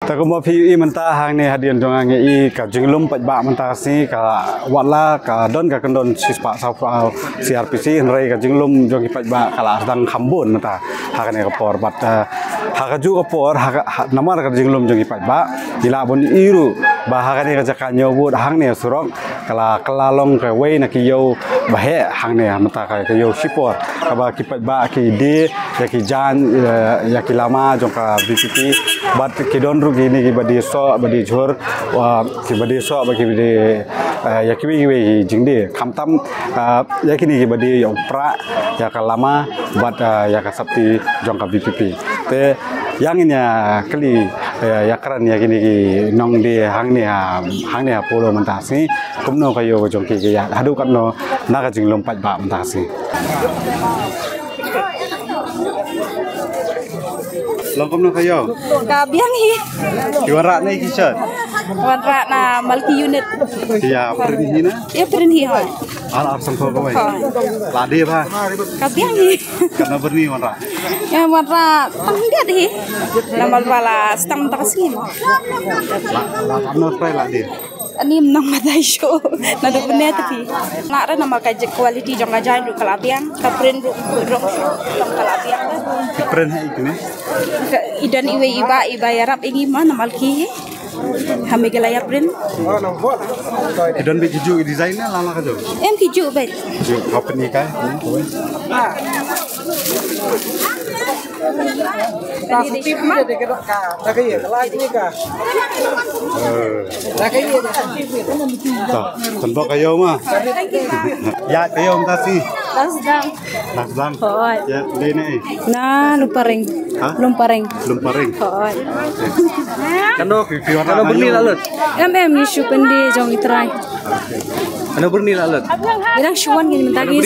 Tapi mau PUI mentah hang ni hadian jangan ngi ka jinglum pajba mentah si ka watla ka don ka kendon sispa saufal CRPC henrai ka jinglum jongi pajba kala sedang kambun mentah hang ni kapor bat hakaju kapor namar ka jinglum jongi pajba ila bon iru bahag ni ka jakanyo bud hang ni surok kala kelalong ka wei na kiyo bahe hang ni mentah ka yo sipor ka ki pajba ki di ya ki jan ya ki lama jong ka BPP bat ki don ru ini ki badi so badi jhor ki badi so bagi badi ya ki wi jingde kamtam ya kini ki badi yang pra ya ka lama bat ya ka sapti jong ka BPP te yang ini kali ya keren ya kini ki nong di hang ni polo mentasi kumno kayo jong ki ya hadu kan no naga jing lompat ba mentasi longkom no kayo kabiang hi kiwara na ikisat warra na multi unit ya perni na ya perni ha ala arsan ko kawai lade ba kabiang hi karena berni warra ya warra tangga deh namal bala stang tasin la no spray lade ani menang madai show na do bener tapi nak ra nama kajek quality jong ajain ru kalabiang ka print ru kalabiang print hai ikne idan iba yarap ingi mana malki hame gelaya print idan be kiju design lala ka jo em kiju baik jo company kai Tanpa kayo mah, ya kayo mtasi. Nasdang. Ya, ini. Nah, lumpareng. Lumpareng. Hoi. Kano berni lalut. Ni syupendi jong itrai. Kano berni lalut. Bilang syuan gini mentagi.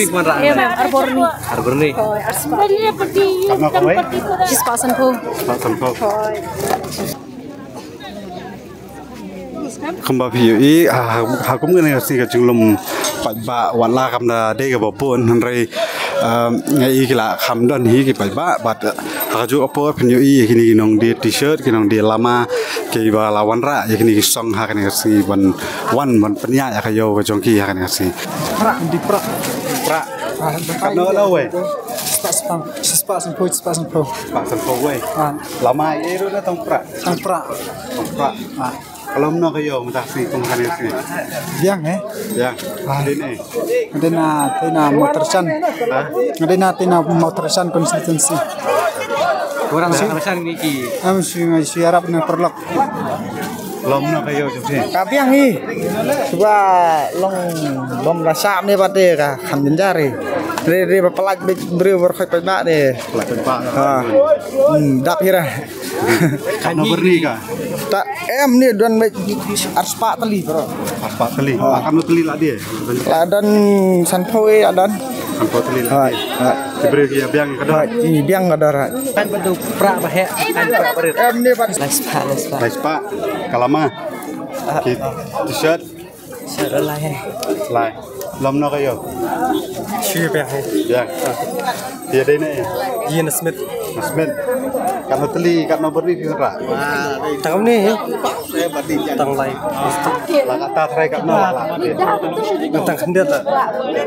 Arborni. Hoi, arspa. Kano kawai? Cispasan po. Hoi. Kembali PUI, aku mungkin ngasih ke jinglum pajba wala kamda dega bapun henry ngai kila kamdan hi ki pajba bat hakaju apa PUI kini nong di t-shirt kini nong di lama ki ba lawan ra ya kini song ha kani ngasih ban penya ya kayo ke jongki ha kani ngasih pra kano la we Sespasan po we lama iru na tong pra kalau mana kayo mutasi kung kanin sih? Biang Ya, ini. Tina motorsan. Tina motorsan konsistensi. Kurang motorsan ni ki. Si Arab na perlok. Lom na kayo sih. Kabiang hi. Coba long rasa ni pate ka khamjin jari. Re pelaj beri berkhoi pajak ni. Pelaj pajak. Dak hira. Kano berni ka? Tak em ni dan arspa teli bro. Arspa teli. Kano teli lah dia. Dan sanpoe adan. Sanpoe teli lah. Diberi dia biang kadar. Biang kadar. Kan bentuk pra bahe kan pra berit. Em ni pat Lespa. Kalama. T-shirt. Lai. Lom na kayo. Syupe he. Ya. Dia dene. Ian Smith. Kano teli, kano berni ra. Tang ni. Tang lai. La kata try kano la. Tang hendet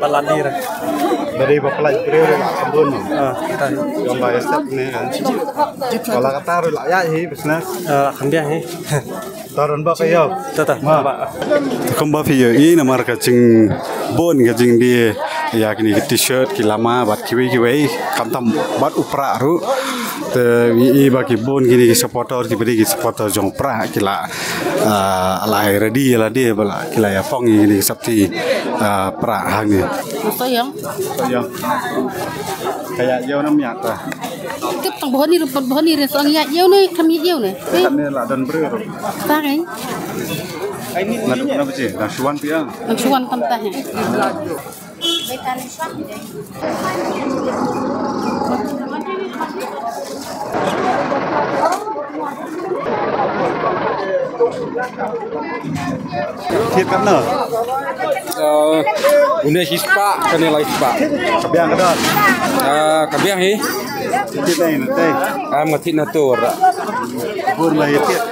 paladir. Dari bapalaj beri la kambun. Kita Gambar set ni kan. Kalau kata ru la ya hi business. kambiang he. Taron ba kayo? Tata. Kembali PUI namar kacing bon kacing dia ya kini t-shirt kilama bat kiwi kamtam bat upra ru te i bagi bon kini supporter ki supporter jong pra kila alai ready la dia bala kila ya pong kini sabti pra hang ni Sayang. kayak jauh namanya ta Tiếp tầng bố ni rồi sang nhạy yêu này thăm yêu này. kan ni la dan bre ru Ta cái. ngaduk na bece na shuan pia Ang suwan kam ta he. thiết kan na Une hispa kene lai hispa. kabiang kadar Kabiang hi. thiết này na teh Am ngathi na tur. Kebun lahir tiap.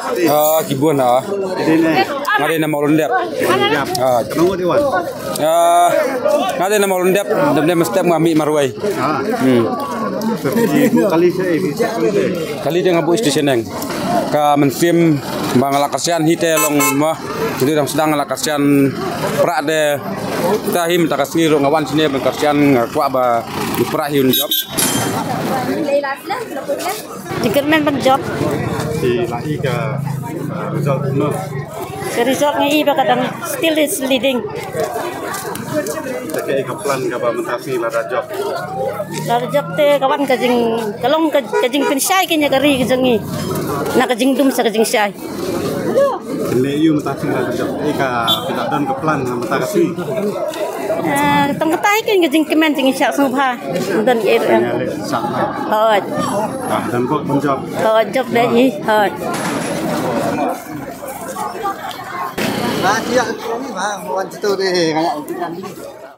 Kibun ah. Ini nih. Ngade nama ulundep. Nunggu di wan. Ngade nama ulundep, dem mesti ngami marwai. Kali saya bisa Kali dia ngabu di seneng. Ka mensim bang lakasian hite long mah. Jadi dang sedang lakasian pra de kita him takasni ro ngawan sini berkasian ngakwa ba pra hiun job. Jikir men bang job. si lagi ke result no. Resort ngi iba kadang still is leading. Kayak ikaplan ka ba mentasi lara job. Lara job te kawan kajing kalong kajing pinsay kanya kari kajangi. Na kajing dum sa kajing syay. Ini yu mentasi lara job. Ika tidak don ke plan mentasi. Tong katay kajing kemen jing syak sungpha. Dan ir. Nyale sama. Hot. Dan kok menjob. Hot job deh ni. Hot. Nah, dia ini mah, wan itu deh kayak